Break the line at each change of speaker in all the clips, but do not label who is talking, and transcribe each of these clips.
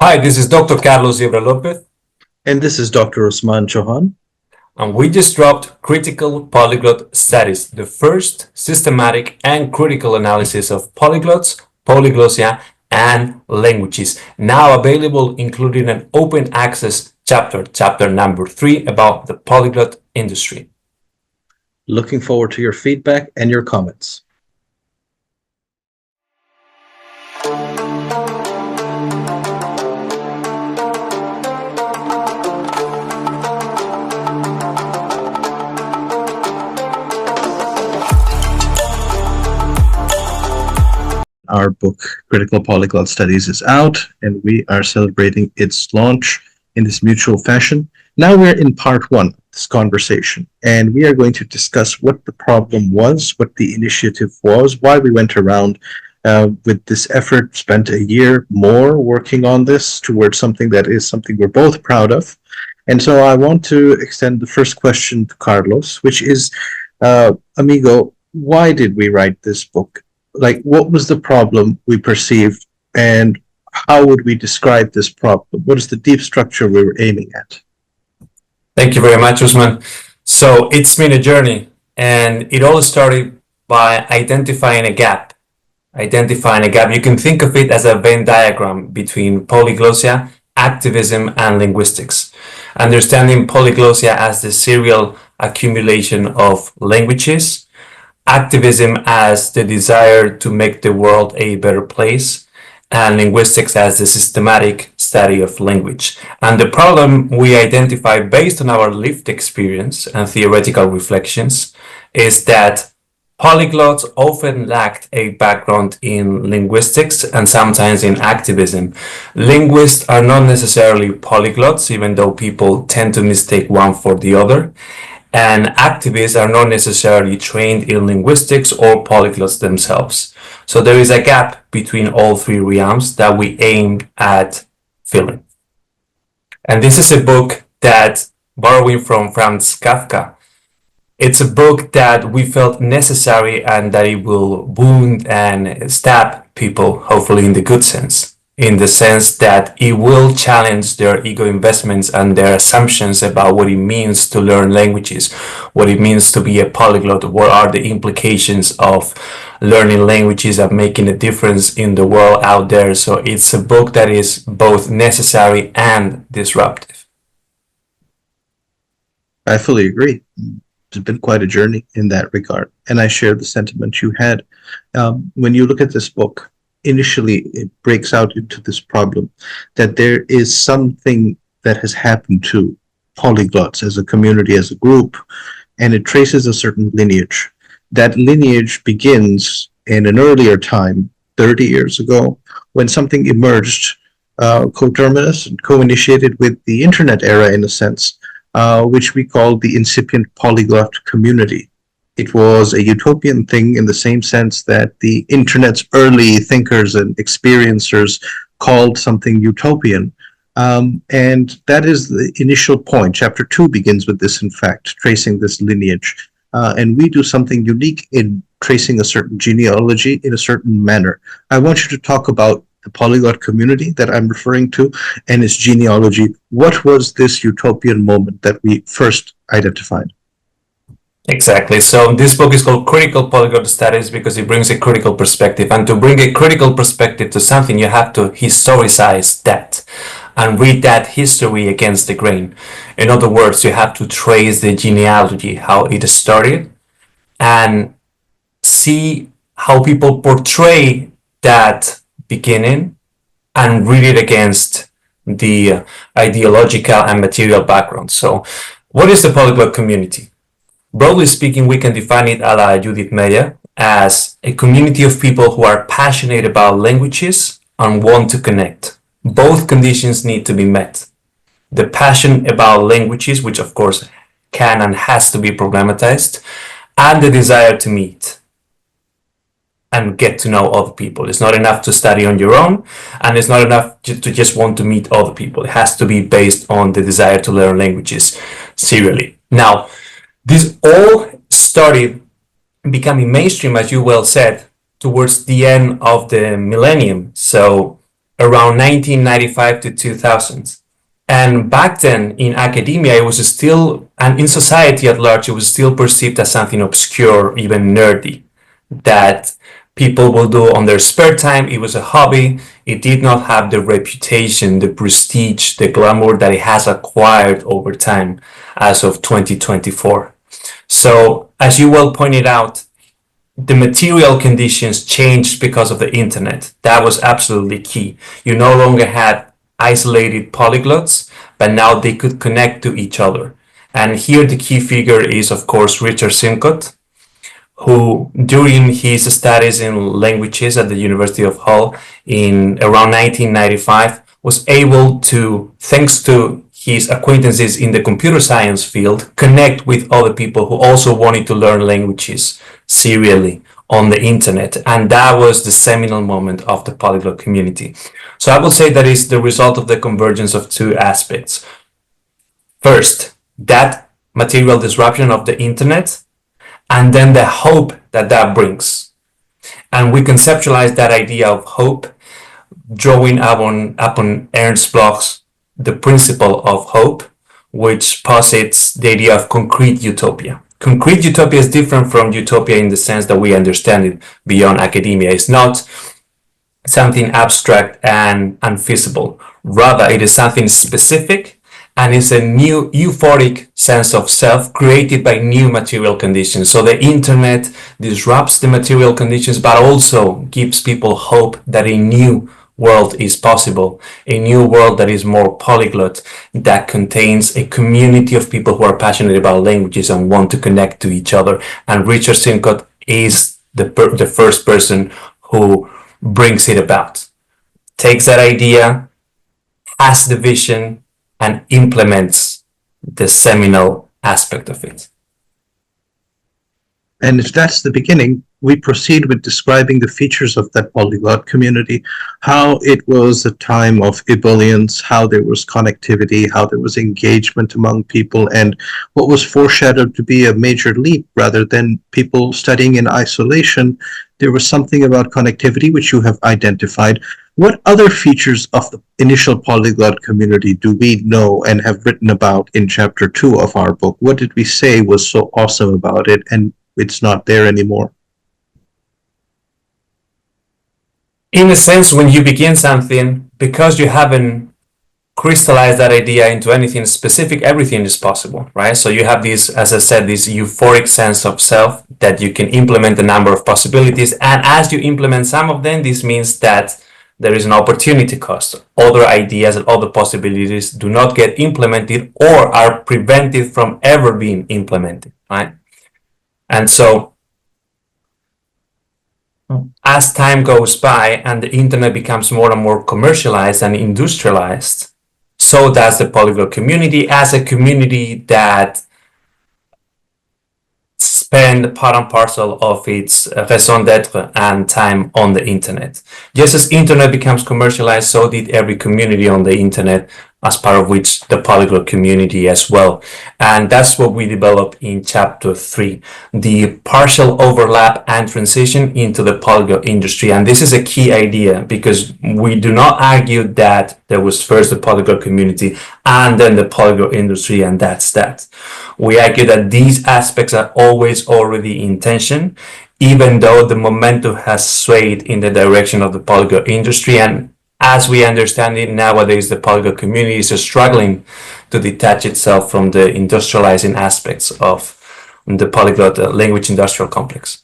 Hi, this is Dr. Carlos Yebra López,
And this is Dr. Usman Chohan.
and we just dropped Critical Polyglot Studies, the first systematic and critical analysis of polyglots, polyglossia, and languages, now available including an open access chapter number 3 about the polyglot industry.
Looking forward to your feedback and your comments. Our book, Critical Polyglot Studies, is out, and we are celebrating its launch in this mutual fashion. Now we're in part one of this conversation, and we are going to discuss what the problem was, what the initiative was, why we went around with this effort, spent a year more working on this towards something that is something we're both proud of. And so I want to extend the first question to Carlos, which is, amigo, why did we write this book? Like, what was the problem we perceived, and how would we describe this problem? What is the deep structure we were aiming at?
Thank you very much, Usman. So it's been a journey, and it all started by identifying a gap. You can think of it as a Venn diagram between polyglossia, activism, and linguistics. Understanding polyglossia as the serial accumulation of languages, activism as the desire to make the world a better place, and linguistics as the systematic study of language. And the problem we identify based on our lived experience and theoretical reflections is that polyglots often lacked a background in linguistics and sometimes in activism. Linguists are not necessarily polyglots, even though people tend to mistake one for the other. And activists are not necessarily trained in linguistics or polyglots themselves. So there is a gap between all three realms that we aimed at filling. And this is a book that, borrowing from Franz Kafka, it's a book that we felt necessary and that it will wound and stab people, hopefully in the good sense, in the sense that it will challenge their ego investments and their assumptions about what it means to learn languages, what it means to be a polyglot, what are the implications of learning languages and making a difference in the world out there. So it's a book that is both necessary and disruptive.
I fully agree. It's been quite a journey in that regard, and I share the sentiment you had. When you look at this book, initially it breaks out into this problem that there is something that has happened to polyglots as a community, as a group, and it traces a certain lineage. That lineage begins in an earlier time, 30 years ago, when something emerged, coterminous and co-initiated with the internet era in a sense, which we call the incipient polyglot community. It was a utopian thing in the same sense that the internet's early thinkers and experiencers called something utopian. And that is the initial point. Chapter 2 begins with this, in fact, tracing this lineage. And we do something unique in tracing a certain genealogy in a certain manner. I want you to talk about the polyglot community that I'm referring to and its genealogy. What was this utopian moment that we first identified?
Exactly. So this book is called Critical Polyglot Studies because it brings a critical perspective. And to bring a critical perspective to something, you have to historicize that and read that history against the grain. In other words, you have to trace the genealogy, how it started, and see how people portray that beginning and read it against the ideological and material background. So what is the polyglot community? Broadly speaking, we can define it a la Judith Meyer as a community of people who are passionate about languages and want to connect. Both conditions need to be met. The passion about languages, which of course can and has to be programmatized, and the desire to meet and get to know other people. It's not enough to study on your own, and it's not enough to just want to meet other people. It has to be based on the desire to learn languages serially. Now, this all started becoming mainstream, as you well said, towards the end of the millennium. So around 1995 to 2000. And back then in academia, it was still, and in society at large, it was still perceived as something obscure, even nerdy, that people will do on their spare time. It was a hobby. It did not have the reputation, the prestige, the glamour that it has acquired over time as of 2024. So, as you well pointed out, the material conditions changed because of the internet. That was absolutely key. You no longer had isolated polyglots, but now they could connect to each other. And here the key figure is, of course, Richard Simcott, who during his studies in languages at the University of Hull in around 1995 was able to, thanks to his acquaintances in the computer science field, connect with other people who also wanted to learn languages serially on the internet. And that was the seminal moment of the polyglot community. So I will say that is the result of the convergence of two aspects. First, that material disruption of the internet, and then the hope that that brings. And we conceptualize that idea of hope, drawing upon Ernst Bloch's The Principle of Hope, which posits the idea of concrete utopia. Concrete utopia is different from utopia in the sense that we understand it beyond academia. It's not something abstract and unfeasible. Rather, it is something specific, and it's a new euphoric sense of self created by new material conditions. So the internet disrupts the material conditions, but also gives people hope that a new world is possible, a new world that is more polyglot, that contains a community of people who are passionate about languages and want to connect to each other. And Richard Simcott is the first person who brings it about, takes that idea, has the vision, and implements the seminal aspect of it.
And if that's the beginning, we proceed with describing the features of that polyglot community, how it was a time of ebullience, how there was connectivity, how there was engagement among people, and what was foreshadowed to be a major leap rather than people studying in isolation. There was something about connectivity which you have identified. What other features of the initial polyglot community do we know and have written about in chapter 2 of our book? What did we say was so awesome about it and it's not there anymore?
In a sense, when you begin something, because you haven't crystallized that idea into anything specific, everything is possible, right? So you have this, as I said, this euphoric sense of self that you can implement a number of possibilities. And as you implement some of them, this means that there is an opportunity cost. Other ideas and other possibilities do not get implemented or are prevented from ever being implemented, right? And so as time goes by and the internet becomes more and more commercialized and industrialized, so does the polyglot community as a community that spend part and parcel of its raison d'etre and time on the internet. Just as internet becomes commercialized, so did every community on the internet, as part of which the polyglot community as well. And that's what we develop in chapter 3, the partial overlap and transition into the polyglot industry. And this is a key idea because we do not argue that there was first the polyglot community and then the polyglot industry, and that's that. We argue that these aspects are always already in tension, even though the momentum has swayed in the direction of the polyglot industry. And as we understand it nowadays, the polyglot community is struggling to detach itself from the industrializing aspects of the polyglot language industrial complex.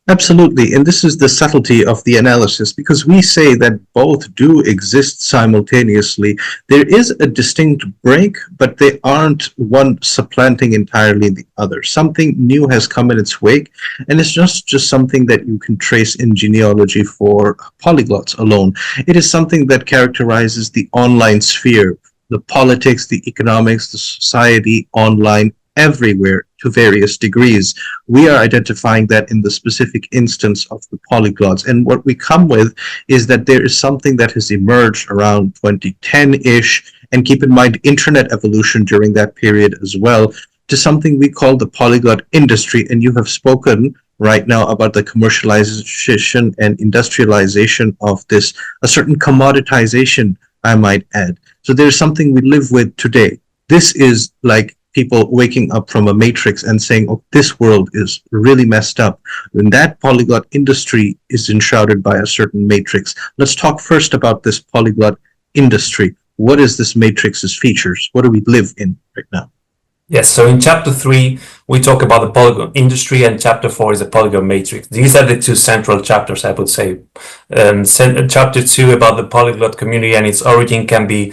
Absolutely. And this is the subtlety of the analysis, because we say that both do exist simultaneously. There is a distinct break, but they aren't one supplanting entirely the other. Something new has come in its wake, and it's just something that you can trace in genealogy for polyglots alone. It is something that characterizes the online sphere, the politics, the economics, the society online, everywhere to various degrees. We are identifying that in the specific instance of the polyglots. And what we come with is that there is something that has emerged around 2010-ish, and keep in mind internet evolution during that period as well, to something we call the polyglot industry. And you have spoken right now about the commercialization and industrialization of this, a certain commoditization, I might add. So there's something we live with today. This is like people waking up from a matrix and saying, oh, this world is really messed up. And that polyglot industry is enshrouded by a certain matrix. Let's talk first about this polyglot industry. What is this matrix's features? What do we live in right now?
Yes, so in chapter 3, we talk about the polyglot industry, and chapter 4 is the polyglot matrix. These are the two central chapters, I would say. Chapter 2 about the polyglot community and its origin can be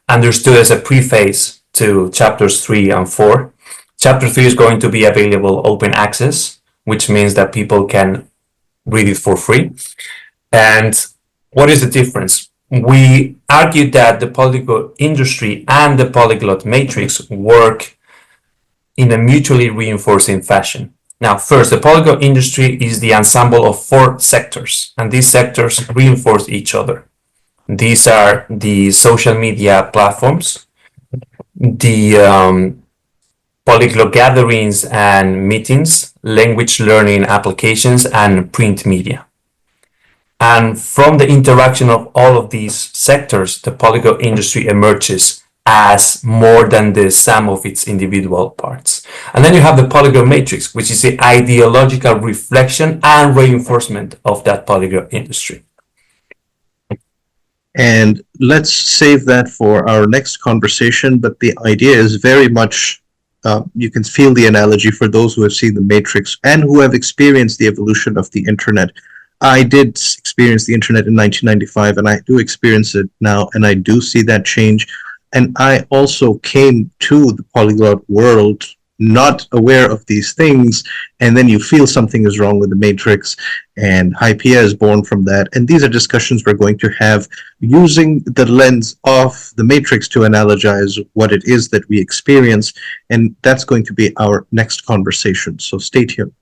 understood as a preface to chapters 3 and 4. Chapter 3 is going to be available open access, which means that people can read it for free. And what is the difference? We argued that the polyglot industry and the polyglot matrix work in a mutually reinforcing fashion. Now, first, the polyglot industry is the ensemble of 4 sectors, and these sectors reinforce each other. These are the social media platforms, the polyglot gatherings and meetings, language learning applications, and print media. And from the interaction of all of these sectors, the polyglot industry emerges as more than the sum of its individual parts. And then you have the polyglot matrix, which is the ideological reflection and reinforcement of that polyglot industry.
And let's save that for our next conversation. But the idea is very much, you can feel the analogy for those who have seen the matrix and who have experienced the evolution of the internet. I did experience the internet in 1995, and I do experience it now, and I do see that change. And I also came to the polyglot world not aware of these things, and then you feel something is wrong with the matrix, and Hypia is born from that. And these are discussions we're going to have using the lens of the matrix to analogize what it is that we experience, and that's going to be our next conversation. So stay tuned.